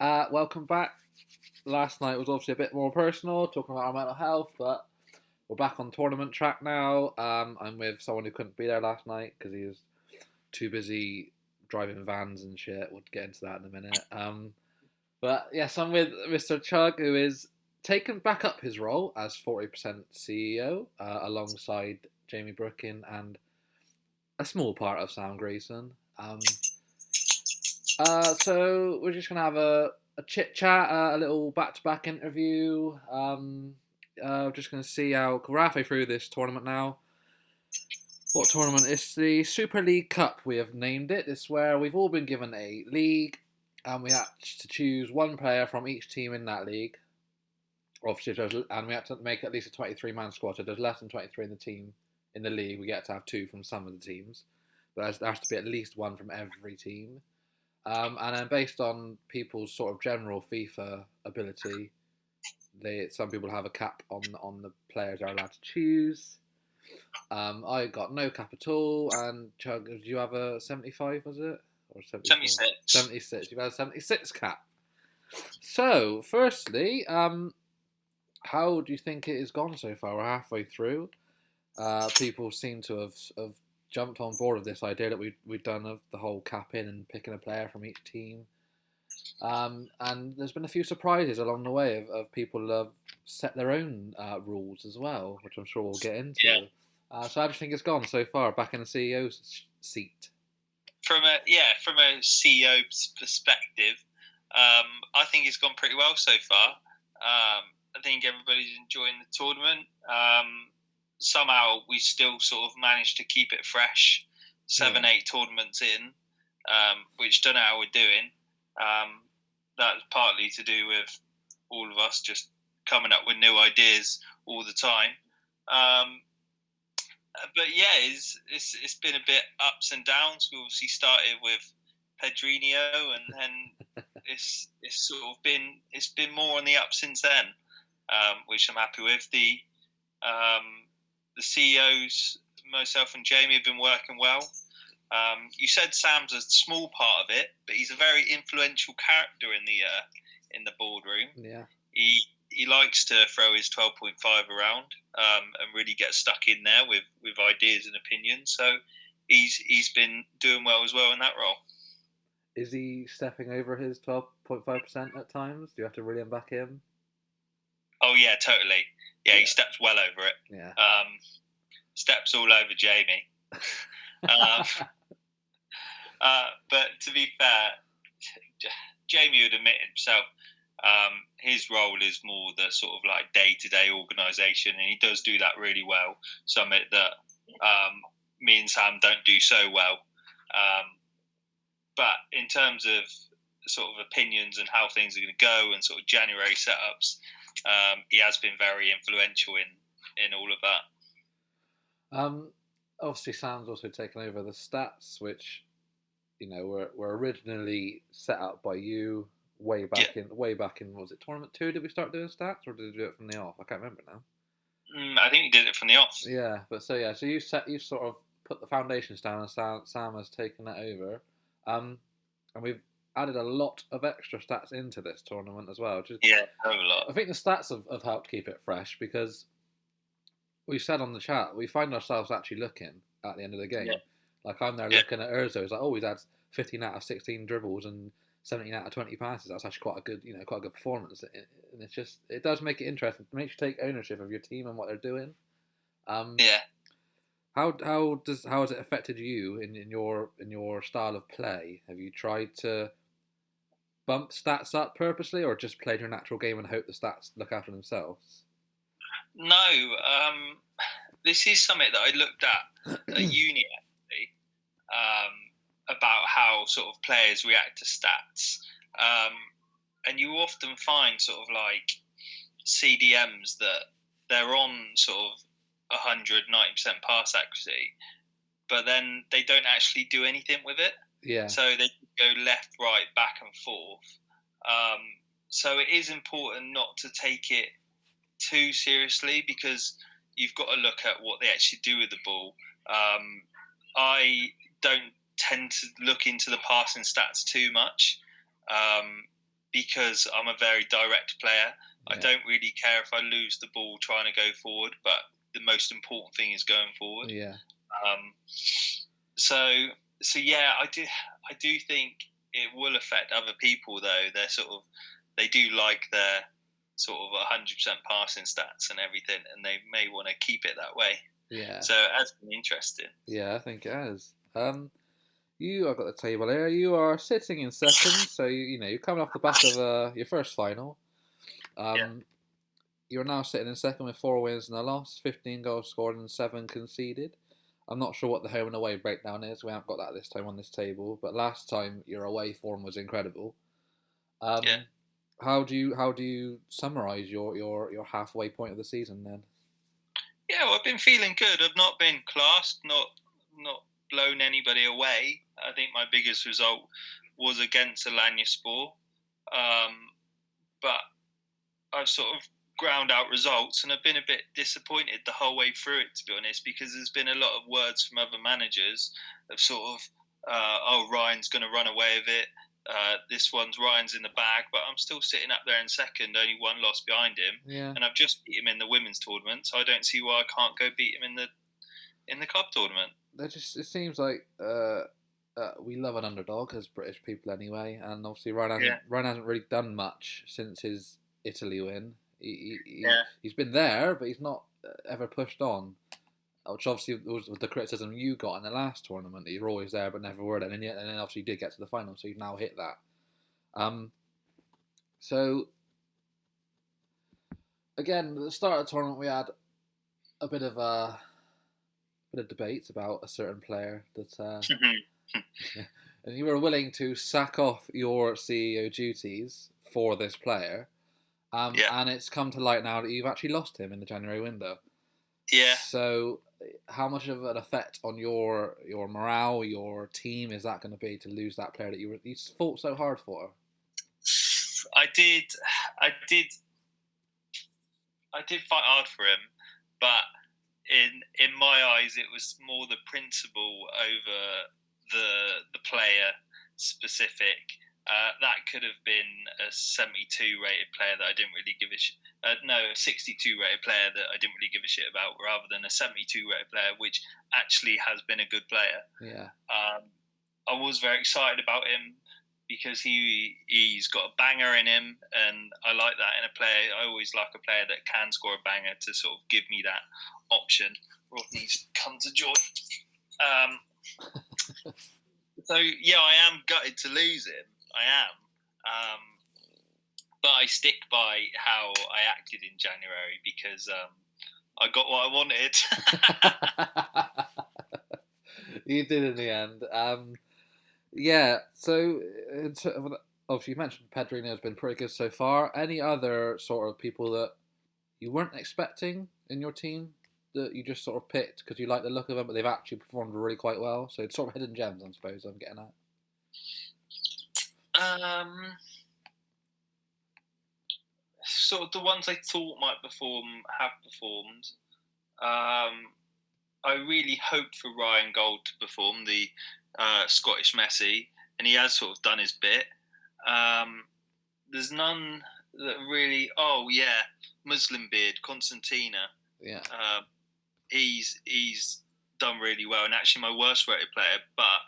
Welcome back. Last night was obviously a bit more personal, talking about our mental health, but we're back on tournament track now. I'm with someone who couldn't be there last night because he was too busy driving vans and shit. We'll get into that in a minute. But yes, I'm with Mr. Chug, who is taken back up his role as 40% CEO alongside Jamie Brookin and a small part of Sam Grayson. So we're just gonna have a chit chat, a little back to back interview. We're just gonna see how we're halfway through this tournament now. What tournament? It's the Super League Cup. We have named it. It's where we've all been given a league, and we had to choose one player from each team in that league. Obviously, and we had to make at least a 23-man squad. So there's less than 23 in the team in the league. We get to have two from some of the teams, but there has to be at least one from every team. And then based on people's sort of general FIFA ability, some people have a cap on the players they're allowed to choose. I got no cap at all, and Chug, did you have a 75? Was it or 74? 76. 76. You had a 76 cap. So, firstly, how do you think it has gone so far? We're halfway through. People seem to have jumped on board with this idea that we've done the whole cap in and picking a player from each team. And there's been a few surprises along the way of people who have set their own rules as well, which I'm sure we'll get into. Yeah. So how do you think it's gone so far, back in the CEO's seat? From a CEO's perspective, I think it's gone pretty well so far. I think everybody's enjoying the tournament. Somehow we still sort of managed to keep it fresh. 8 tournaments in, which don't know how we're doing. That's partly to do with all of us just coming up with new ideas all the time. But yeah, it's been a bit ups and downs. We obviously started with Pedrinho, and then it's been more on the up since then, which I'm happy with. The CEOs, myself and Jamie, have been working well. You said Sam's a small part of it, but he's a very influential character in the boardroom. Yeah. He likes to throw his 12.5 around and really get stuck in there with ideas and opinions. So he's been doing well as well in that role. Is he stepping over his 12.5% at times? Do you have to really back him? Oh yeah, totally. Yeah, he steps well over it. Yeah. Steps all over Jamie. But to be fair, Jamie would admit himself, his role is more the sort of like day-to-day organisation, and he does do that really well. Something that me and Sam don't do so well. But in terms of sort of opinions and how things are going to go and sort of January setups, he has been very influential in all of that. Obviously, Sam's also taken over the stats, which were originally set up by you way back in was it tournament 2? Did we start doing stats, or did we do it from the off? I can't remember now. I think we did it from the off. Yeah, so you sort of put the foundations down, and Sam has taken that over, and we've added a lot of extra stats into this tournament as well. A lot. I think the stats have helped keep it fresh because we said on the chat we find ourselves actually looking at the end of the game. Yeah. Like I'm there looking at Urzo. It's like, oh, he's had 15 out of 16 dribbles and 17 out of 20 passes. That's actually quite a good performance. And it does make it interesting. It makes you take ownership of your team and what they're doing. Yeah. How has it affected you in your style of play? Have you tried to bump stats up purposely, or just played your natural game and hope the stats look after themselves? No, this is something that I looked at uni actually, about how sort of players react to stats, and you often find sort of like CDMs that they're on sort of 190% pass accuracy, but then they don't actually do anything with it. Yeah. So they go left, right, back and forth. So it is important not to take it too seriously, because you've got to look at what they actually do with the ball. I don't tend to look into the passing stats too much, because I'm a very direct player. Yeah. I don't really care if I lose the ball trying to go forward, but the most important thing is going forward. Yeah. So yeah, I do think it will affect other people though. They do like their sort of 100% passing stats and everything, and they may want to keep it that way. Yeah. So it has been interesting. Yeah, I think it has. I've got the table here. You are sitting in second, so you're coming off the back of your first final. Yeah. You're now sitting in second with 4 wins and a loss, 15 goals scored and 7 conceded. I'm not sure what the home and away breakdown is. We haven't got that this time on this table, but last time your away form was incredible. Yeah. How do you summarise your halfway point of the season then? Yeah, well, I've been feeling good. I've not been classed, not blown anybody away. I think my biggest result was against Alanyaspor, but I've sort of ground out results, and I've been a bit disappointed the whole way through it, to be honest, because there's been a lot of words from other managers of sort of, oh, Ryan's going to run away with it. This one's Ryan's in the bag, but I'm still sitting up there in second, only 1 loss behind him, and I've just beat him in the women's tournament, so I don't see why I can't go beat him in the club tournament. It seems like we love an underdog as British people anyway, and obviously Ryan hasn't really done much since his Italy win. He's been there, but he's not ever pushed on. Which obviously was the criticism you got in the last tournament. You're always there, but never were. And then obviously you did get to the final, so you've now hit that. So again, at the start of the tournament, we had a bit of debate about a certain player that, and you were willing to sack off your CEO duties for this player. And it's come to light now that you've actually lost him in the January window. Yeah. So, how much of an effect on your morale, your team, is that going to be to lose that player that you fought so hard for? I did fight hard for him, but in my eyes, it was more the principle over the player specific. That could have been a 72 rated player that I didn't really give a shit. A 62 rated player that I didn't really give a shit about, rather than a 72 rated player, which actually has been a good player. Yeah. I was very excited about him because he's got a banger in him, and I like that in a player. I always like a player that can score a banger to sort of give me that option. Rodney's come to joy. So yeah, I am gutted to lose him. I am, but I stick by how I acted in January because I got what I wanted. You did in the end. Yeah. So obviously you mentioned Pedrino has been pretty good so far. Any other sort of people that you weren't expecting in your team that you just sort of picked because you like the look of them, but they've actually performed really quite well? So it's sort of hidden gems, I suppose I'm getting at. Sort of the ones I thought might perform have performed. I really hoped for Ryan Gold to perform, the Scottish Messi, and he has sort of done his bit. There's none that really. Oh yeah, Muslim Beard, Constantina. Yeah. He's done really well, and actually my worst rated player, but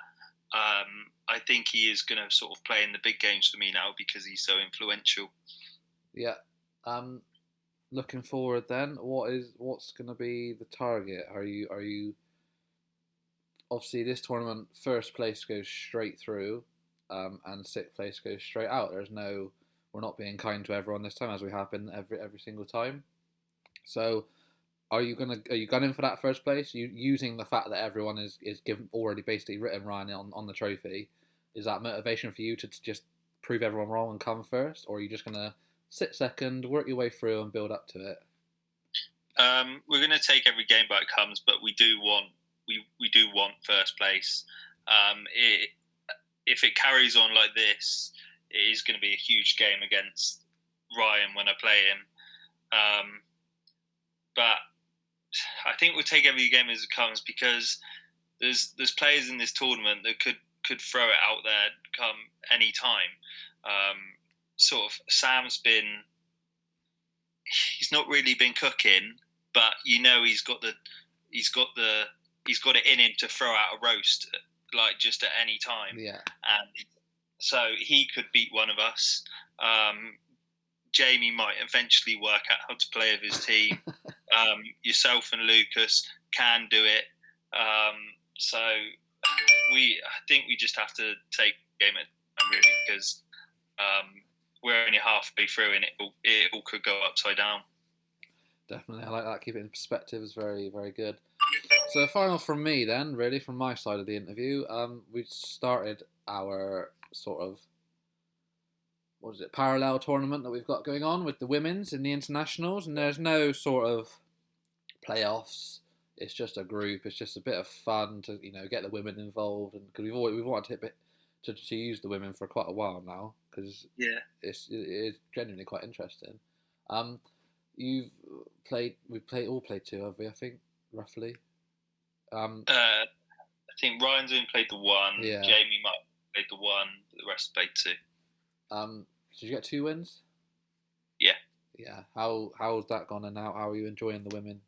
I think he is going to sort of play in the big games for me now because he's so influential. Yeah. Looking forward then, what's going to be the target? Are you obviously this tournament first place goes straight through, and sixth place goes straight out. We're not being kind to everyone this time as we have been every single time. So are you gunning for that first place? You using the fact that everyone is given already basically written Ryan on the trophy? Is that motivation for you to just prove everyone wrong and come first, or are you just gonna sit second, work your way through, and build up to it? We're going to take every game by it comes, but we do want first place. If it carries on like this, it is going to be a huge game against Ryan when I play him. But I think we'll take every game as it comes because there's players in this tournament that could throw it out there come any time. sort of Sam's been. He's not really been cooking, but he's got it in him to throw out a roast like just at any time. Yeah. And so he could beat one of us. Jamie might eventually work out how to play with his team. Yourself and Lucas can do it. So I think we just have to take the game at a time, really, because we're only halfway through and it all could go upside down. Definitely, I like that. Keep it in perspective is very, very good. So final from me then, really, from my side of the interview, we started our sort of, parallel tournament that we've got going on with the women's in the internationals, and there's no sort of playoffs. It's just a group. It's just a bit of fun to get the women involved, and because we've wanted to use the women for quite a while now, because it is genuinely quite interesting. We've all played two, have we? I think roughly. I think Ryan's only played the one. Yeah. Jamie might have played the one. The rest played two. Did you get 2 wins? Yeah. Yeah. How's that gone, and how are you enjoying the women?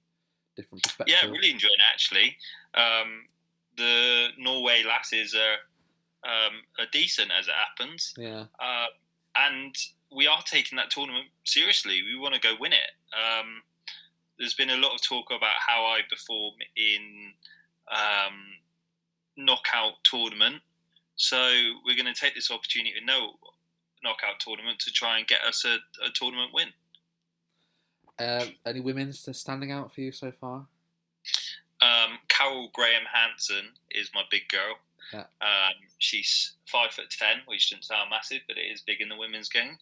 Different perspective. Yeah, really enjoying it, actually. The Norway lasses are decent as it happens. Yeah. And we are taking that tournament seriously. We want to go win it. There's been a lot of talk about how I perform in knockout tournament. So we're going to take this opportunity to know knockout tournament to try and get us a tournament win. Any women's standing out for you so far? Carol Graham Hansen is my big girl. Yeah. She's 5'10", which doesn't sound massive, but it is big in the women's game.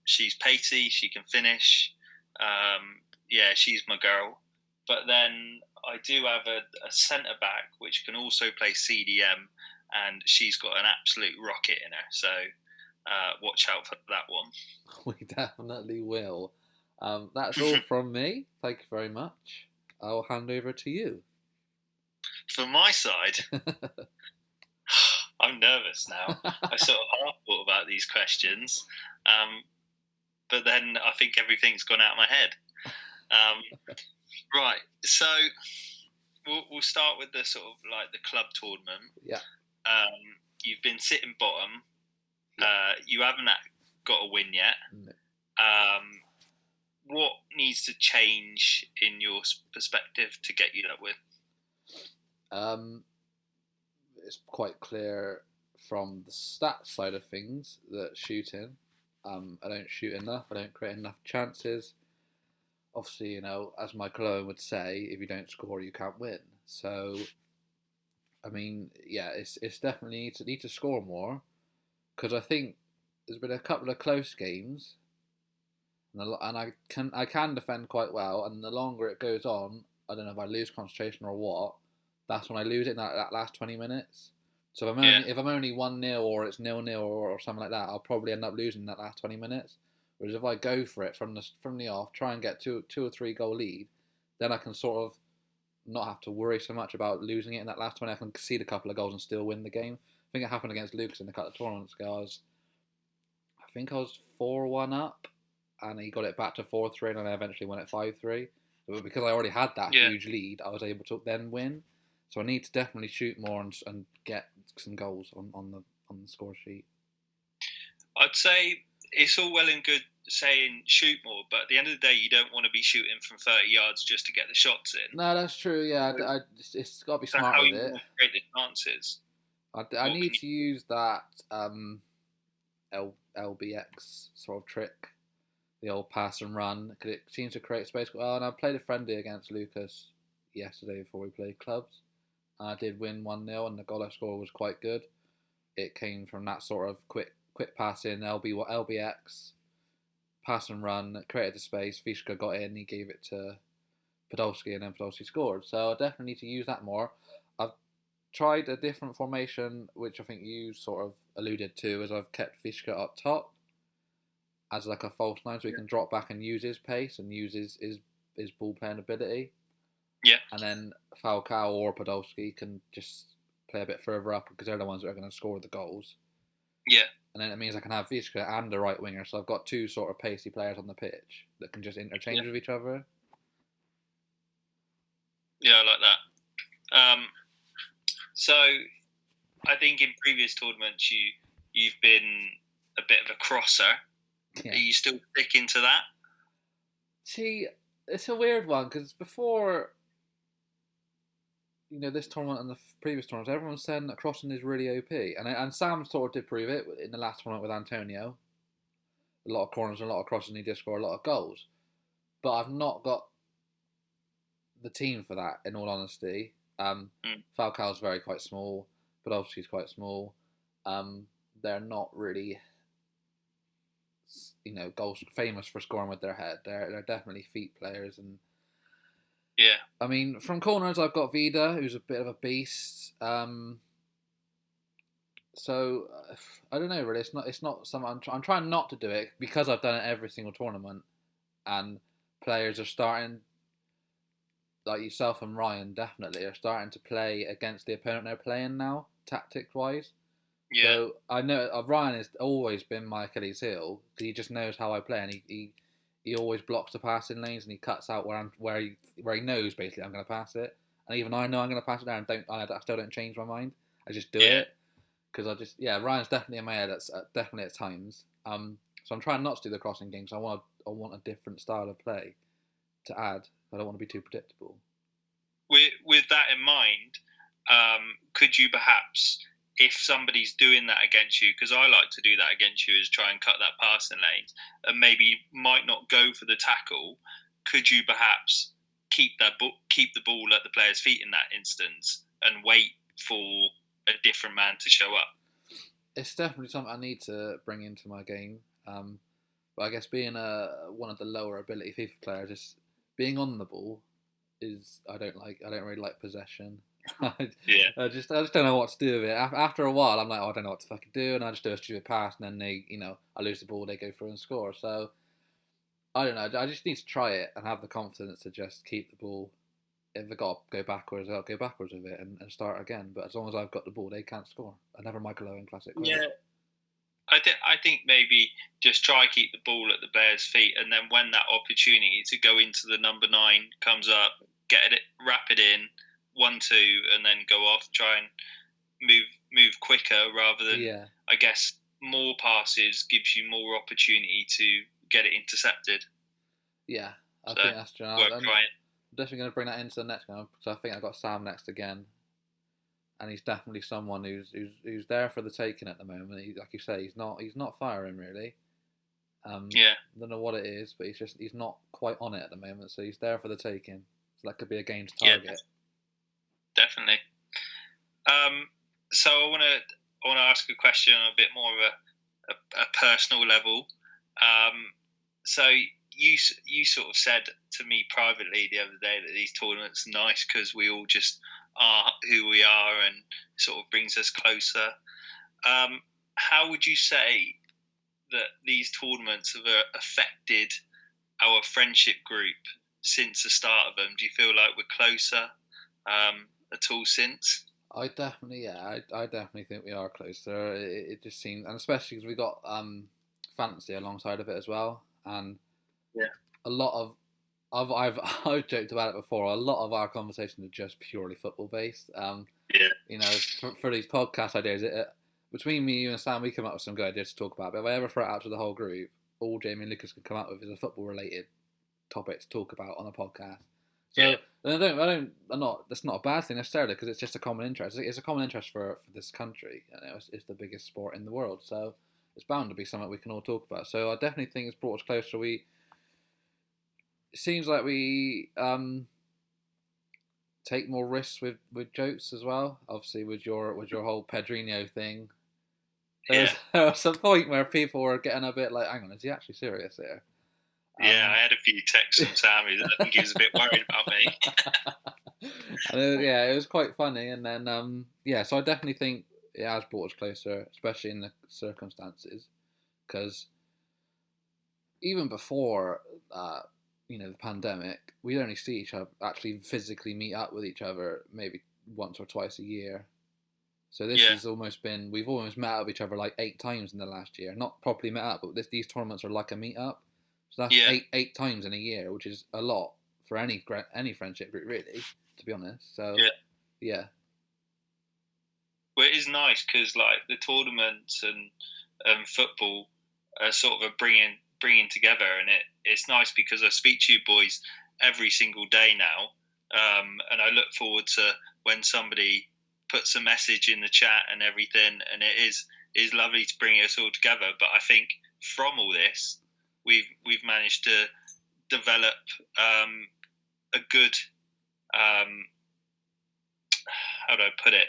She's pacey. She can finish. Yeah, she's my girl. But then I do have a centre back which can also play CDM, and she's got an absolute rocket in her. So watch out for that one. We definitely will. That's all from me. Thank you very much. I'll hand over to you. From my side, I'm nervous now. I sort of half thought about these questions, but then I think everything's gone out of my head. Right, so we'll start with the sort of like the club tournament. Yeah. You've been sitting bottom. You haven't got a win yet. No. What needs to change in your perspective to get you that win? It's quite clear from the stats side of things that shooting, I don't shoot enough. I don't create enough chances. Obviously, as my cologne would say, if you don't score, you can't win. So, I mean, yeah, it's definitely need to score more, because I think there's been a couple of close games, and I can defend quite well. And the longer it goes on, I don't know if I lose concentration or what. That's when I lose it in that last 20 minutes. So if I'm only 1-0 or it's 0-0 or something like that, I'll probably end up losing that last 20 minutes. Whereas if I go for it from the off, try and get two or 3 goal lead, then I can sort of not have to worry so much about losing it in that last 20. I can concede a couple of goals and still win the game. I think it happened against Lucas in a couple of tournaments ago. I think I was 4-1 up, and he got it back to 4-3, and I eventually won it 5-3. But because I already had that huge lead, I was able to then win. So I need to definitely shoot more and get some goals on the score sheet. I'd say it's all well and good saying shoot more, but at the end of the day, you don't want to be shooting from 30 yards just to get the shots in. No, that's true. Yeah, it's got to be smart how with you it. create the chances. I need to use that LBX sort of trick, the old pass and run, because it seems to create space. Well, and I played a friendly against Lucas yesterday before we played clubs. I did win 1-0, and the goal I scored was quite good. It came from that sort of quick pass in, LBX, pass and run, created the space, Vishka got in, he gave it to Podolski, and then Podolski scored. So I definitely need to use that more. I've tried a different formation, which I think you sort of alluded to, as I've kept Vishka up top as like a false nine, so he can drop back and use his pace and use his ball playing ability. Yeah. And then Falcao or Podolski can just play a bit further up, because they're the ones that are going to score the goals. Yeah. And then it means I can have Vizca and a right winger, so I've got two sort of pacey players on the pitch that can just interchange with each other. Yeah, I like that. So I think in previous tournaments you've been a bit of a crosser. Yeah. Are you still sticking to that? See, it's a weird one because before, this tournament and the previous tournaments, everyone's saying that crossing is really OP, and Sam sort of did prove it in the last tournament with Antonio. A lot of corners, a lot of crossing, he did score a lot of goals, but I've not got the team for that. In all honesty, Falcao's quite small, but obviously he's quite small. They're not really, goals famous for scoring with their head. They're definitely feet players, and yeah. I mean, from corners, I've got Vida, who's a bit of a beast. So I don't know. Really, it's not something I'm trying not to do it because I've done it every single tournament, and players are starting, like yourself and Ryan, definitely are starting to play against the opponent they're playing now, tactic wise. Yeah. So I know Ryan has always been my Achilles heel because he just knows how I play, and he always blocks the passing lanes and he cuts out where he knows basically I'm going to pass it, and even I know I'm going to pass it there, and I still don't change my mind. I just do it because Ryan's definitely in my head definitely at times. So I'm trying not to do the crossing games. I want a different style of play to add. I don't want to be too predictable. With that in mind, could you perhaps, if somebody's doing that against you, because I like to do that against you, is try and cut that passing lanes, and maybe might not go for the tackle, could you perhaps keep the ball at the player's feet in that instance and wait for a different man to show up? It's definitely something I need to bring into my game. But I guess being one of the lower ability FIFA players, just being on the ball is I don't really like possession. I just don't know what to do with it. After a while, I'm like, I don't know what to fucking do, and I just do a stupid pass, and then I lose the ball, they go through and score. So I don't know. I just need to try it and have the confidence to just keep the ball. If I got to go backwards, I'll go backwards with it and start again. But as long as I've got the ball, they can't score. Another Michael Owen classic. Yeah. I think maybe just try keep the ball at the Bears' feet, and then when that opportunity to go into the number 9 comes up, get it, wrap it in 1-2, and then go off. Try and move quicker rather than I guess more passes gives you more opportunity to get it intercepted. Yeah, I think that's true. I'm definitely going to bring that into the next one because I think I've got Sam next again. And he's definitely someone who's there for the taking at the moment. Like you say, he's not firing really. I don't know what it is, but he's not quite on it at the moment. So he's there for the taking. So that could be a game's target. Yeah, definitely. So I want to ask a question on a bit more of a personal level. So you sort of said to me privately the other day that these tournaments are nice because we all just are who we are and sort of brings us closer. How would you say that these tournaments have affected our friendship group since the start of them? Do you feel like we're closer at all since? I definitely think we are closer. It just seems, and especially because we got fantasy alongside of it as well, and a lot of I've joked about it before. A lot of our conversations are just purely football based. For these podcast ideas, between me, you, and Sam, we come up with some good ideas to talk about. But if I ever throw it out to the whole group, all Jamie and Lucas can come up with is a football related topic to talk about on a podcast. So that's not a bad thing necessarily because it's just a common interest. It's a common interest for this country. It's the biggest sport in the world, so it's bound to be something we can all talk about. So I definitely think it's brought us closer. It seems like we take more risks with jokes as well. Obviously, with your whole Pedrinho thing, there was a point where people were getting a bit like, "Hang on, is he actually serious here?" I had a few texts from Sammy. I think he was a bit worried about me. And it was quite funny. And then so I definitely think it has brought us closer, especially in the circumstances, because even before the pandemic, we'd only see each other, actually physically meet up with each other maybe once or twice a year. So this has almost been, we've almost met up with each other like 8 times in the last year. Not properly met up, but these tournaments are like a meet up. So that's eight times in a year, which is a lot for any friendship group, really, to be honest. So yeah. Well, it is nice because like the tournaments and football are sort of a bringing together, and it's nice because I speak to you boys every single day now, and I look forward to when somebody puts a message in the chat and everything, and it is lovely to bring us all together. But I think from all this, we've managed to develop a good how do I put it?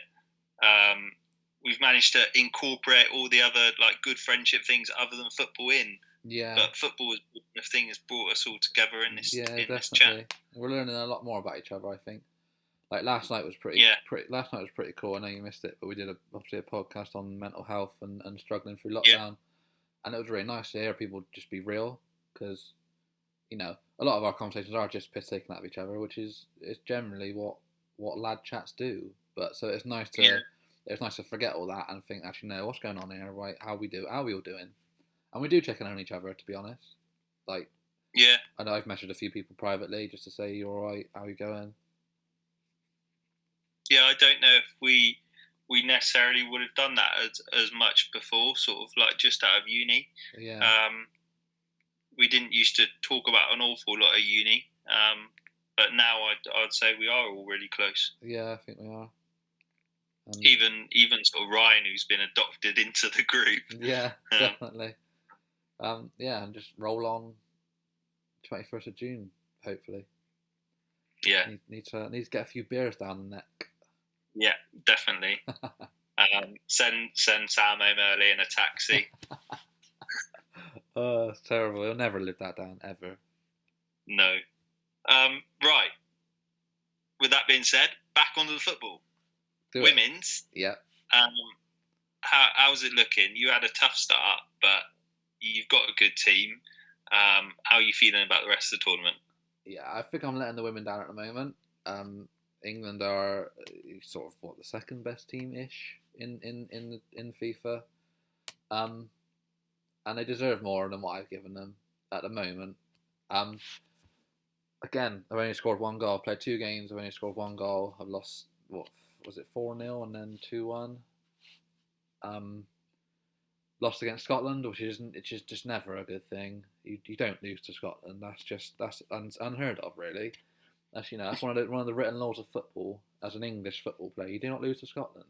We've managed to incorporate all the other like good friendship things other than football in. Yeah. But football is the thing that's brought us all together in this definitely. this chat. We're learning a lot more about each other, I think. Like last night was pretty cool. I know you missed it, but we did obviously a podcast on mental health and struggling through lockdown, and it was really nice to hear people just be real, because a lot of our conversations are just piss taking out of each other, which is generally what lad chats do. But so it's nice to forget all that and think, actually, no, what's going on here? Right, how we all doing? And we do check in on each other, to be honest. Like, I know I've messaged a few people privately just to say, you're all right, how are you going? Yeah, I don't know if we necessarily would have done that as much before, sort of like just out of uni. Yeah. We didn't used to talk about an awful lot of uni, but now I'd say we are all really close. Yeah, I think we are. Even sort of Ryan, who's been adopted into the group. Yeah, definitely. And just roll on 21st of June, hopefully. Yeah. Need to get a few beers down the neck. Yeah, definitely. Send Sam home early in a taxi. Oh, it's terrible. He'll never live that down, ever. No. Right. With that being said, back onto the football. Women's. Yeah. How's it looking? You had a tough start, but you've got a good team. How are you feeling about the rest of the tournament? Yeah, I think I'm letting the women down at the moment. England are sort of the second best team ish in FIFA, and they deserve more than what I've given them at the moment. Again, I've only scored 1 goal. I've played 2 games. I've only scored 1 goal. I've lost 4-0 and then 2-1. Lost against Scotland, which is just never a good thing. You don't lose to Scotland. That's unheard of, really. That's one of the written laws of football. As an English football player, you do not lose to Scotland.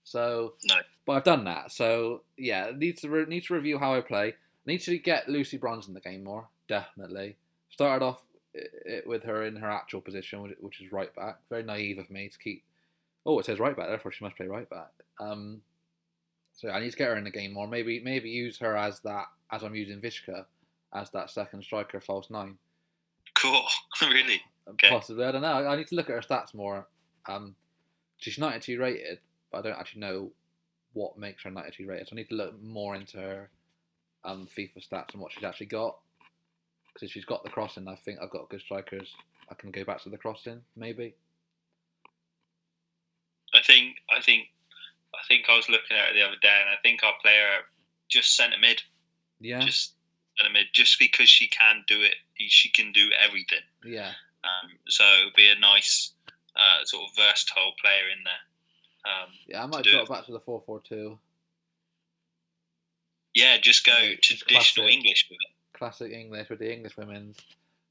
So, no. But I've done that. So yeah, need to review how I play. Need to get Lucy Bronze in the game more. Definitely. Started off with her in her actual position, which is right back. Very naive of me to keep. Oh, it says right back. Therefore, she must play right back. So I need to get her in the game more. Maybe use her as I'm using Vishka as that second striker, false 9. Cool. Really? Okay. Possibly. I don't know. I need to look at her stats more. She's 92 rated, but I don't actually know what makes her 92 rated. So I need to look more into her FIFA stats and what she's actually got. Because if she's got the crossing, I think I've got good strikers. I can go back to the crossing, maybe. I think I was looking at it the other day, and I think I'll play her just centre mid. Yeah. Just centre mid, just because she can do it. She can do everything. Yeah. So it'll be a nice sort of versatile player in there. Yeah, I might go back to the 4-4-2. Yeah, just go traditional English with it. Classic English with the English women's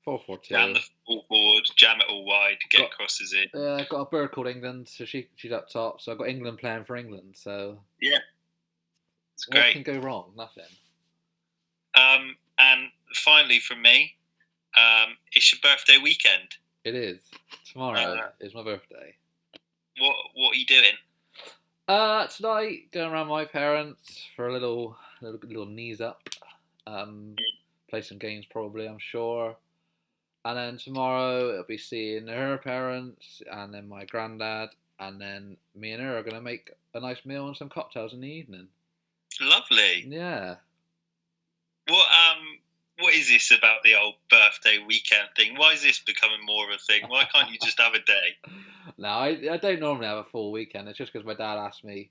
4-4-2. Jam the ball forward, jam it all wide, get crosses in. I've got a bird called England, so she's up top. So I've got England playing for England. So yeah, it's great. What can go wrong? Nothing. And finally, from me, it's your birthday weekend. It is. Tomorrow is my birthday. What are you doing? Tonight, going around my parents for a little knees up. Play some games probably, I'm sure. And then tomorrow it'll be seeing her parents and then my granddad, and then me and her are gonna make a nice meal and some cocktails in the evening. Lovely. Yeah. what is this about the old birthday weekend thing? Why is this becoming more of a thing? Why can't you just have a day? No, I don't normally have a full weekend. It's just because my dad asked me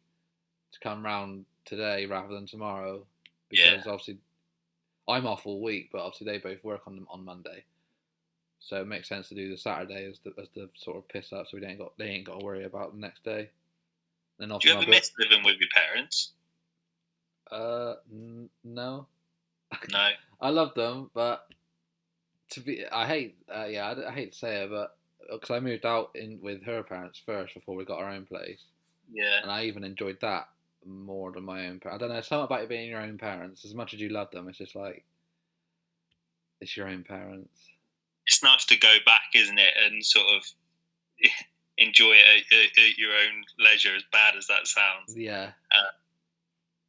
to come round today rather than tomorrow, because obviously I'm off all week, but obviously they both work on Monday, so it makes sense to do the Saturday as the sort of piss up, so they ain't got to worry about the next day. And Do you ever miss living with your parents? No. No. I love them, but I hate to say it, but because I moved out in with her parents first before we got our own place. Yeah. And I even enjoyed that more than my own parents. I don't know, something about it being your own parents. As much as you love them, it's just like, it's your own parents. It's nice to go back, isn't it, and sort of enjoy it at your own leisure, as bad as that sounds. Yeah.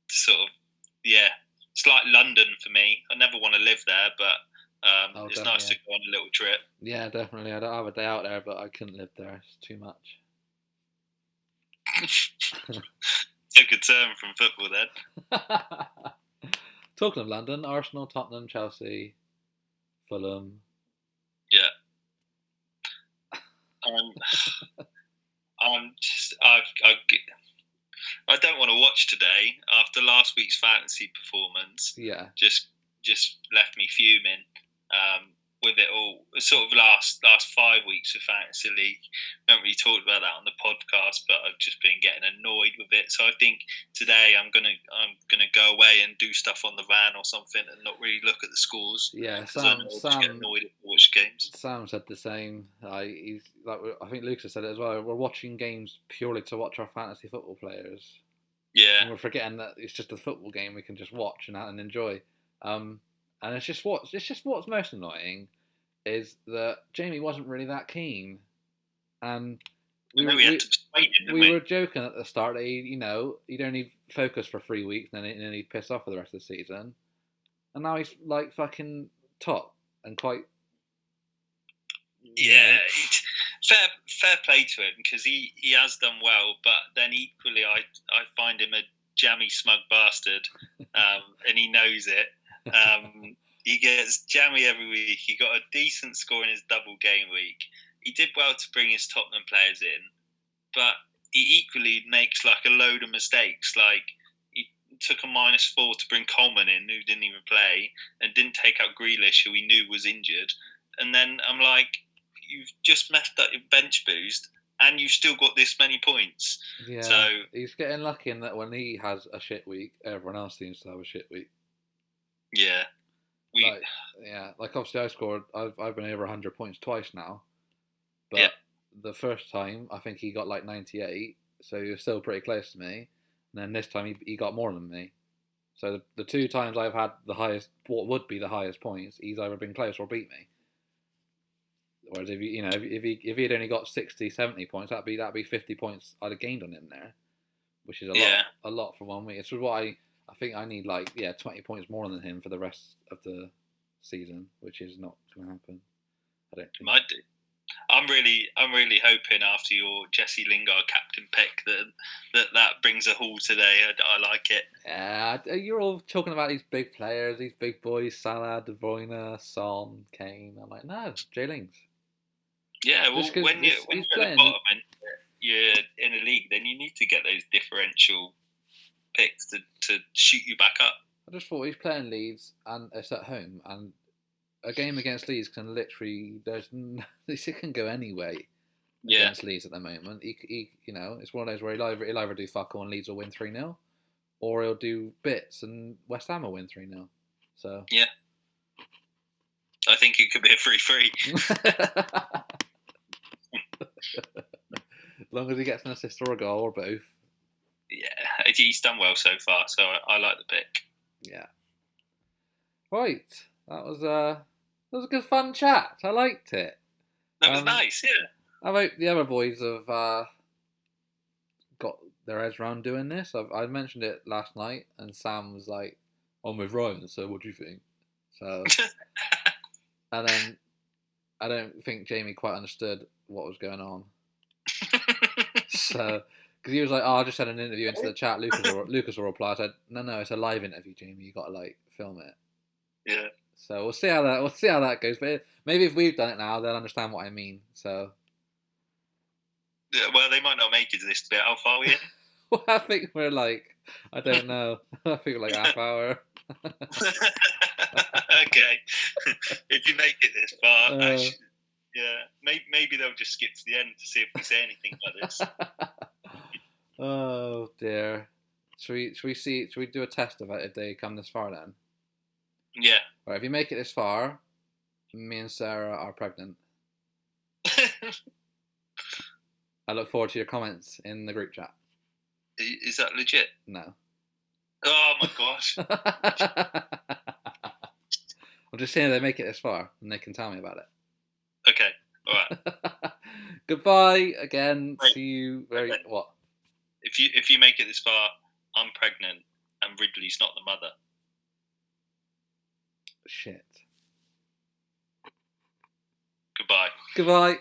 Sort of, yeah. It's like London for me. I never want to live there, but it's nice to go on a little trip. Yeah, definitely. I don't have a day out there, but I couldn't live there. It's too much. Took a turn from football then. Talking of London, Arsenal, Tottenham, Chelsea, Fulham. Yeah. I don't want to watch today after last week's fantasy performance. Yeah. Just left me fuming. With it all, sort of last 5 weeks of fantasy league. We haven't really talked about that on the podcast, but I've just been getting annoyed with it. So I think today I'm gonna go away and do stuff on the van or something, and not really look at the scores. Yeah, Sam get annoyed if I watch games. Sam said the same. He's like, I think Lucas said it as well. We're watching games purely to watch our fantasy football players. Yeah, and we're forgetting that it's just a football game we can just watch and enjoy. And it's just what's most annoying is that Jamie wasn't really that keen, and we were joking at the start that he'd only focus for 3 weeks and then he'd piss off for the rest of the season, and now he's like fucking top and quite. Yeah, fair play to him, because he has done well, but then equally I find him a jammy smug bastard, and he knows it. He gets jammy every week. He got a decent score in his double game week. He did well to bring his Tottenham players in, but he equally makes like a load of mistakes. Like, he took a -4 to bring Coleman in, who didn't even play, and didn't take out Grealish, who he knew was injured. And then I'm like, you've just messed up your bench boost, and you've still got this many points. Yeah, so he's getting lucky in that when he has a shit week, everyone else seems to have a shit week. Yeah, like obviously I've been over 100 points twice now, but the first time I think he got like 98, so he was still pretty close to me, and then this time he got more than me. So the 2 times I've had the highest, what would be the highest points, he's either been close or beat me. Whereas if he had only got 60, 70 points, that'd be 50 points I'd have gained on him there, which is a lot for 1 week. It's what I think I need 20 points more than him for the rest of the season, which is not going to happen. I don't think. Might do. I'm really hoping after your Jesse Lingard captain pick that brings a haul today. I like it. Yeah, you're all talking about these big players, these big boys: Salah, De Bruyne, Son, Kane. I'm like, no, Jay Lings. Yeah, well, when you're at the bottom and you're in a league, then you need to get those differential picks to shoot you back up. I just thought he's playing Leeds and it's at home, and a game against Leeds can literally it can go anyway. Against Leeds at the moment, he it's one of those where he'll either do fuck all and Leeds will win 3-0, or he'll do bits and West Ham will win 3-0. So yeah, I think it could be a 3-3. As long as he gets an assist or a goal or both. Yeah, he's done well so far, so I like the pick. Yeah. Right, that was a good fun chat. I liked it. That was nice, yeah. I hope the other boys have got their heads around doing this. I mentioned it last night, and Sam was like, "I'm with Ryan, so what do you think?" So, and then I don't think Jamie quite understood what was going on. So, because he was like, "Oh, I just had an interview into the chat." Lucas will reply. I said, "No, it's a live interview, Jamie. You got to film it." Yeah. So we'll see how that goes. But maybe if we've done it now, they'll understand what I mean. So Yeah, well, they might not make it to this bit. How far are we in? well, I think we're like, I don't know. I think we're like half hour. Okay, if you make it this far, Uh, actually, yeah, maybe they'll just skip to the end to see if we say anything like this. Oh dear. Should we do a test of it if they come this far then? Yeah. Alright, if you make it this far, me and Sarah are pregnant. I look forward to your comments in the group chat. Is that legit? No. Oh my gosh. I'm just saying they make it this far and they can tell me about it. Okay. All right. Goodbye again. Wait, See you very okay. what? If you make it this far, I'm pregnant and Ridley's not the mother. Shit. Goodbye. Goodbye.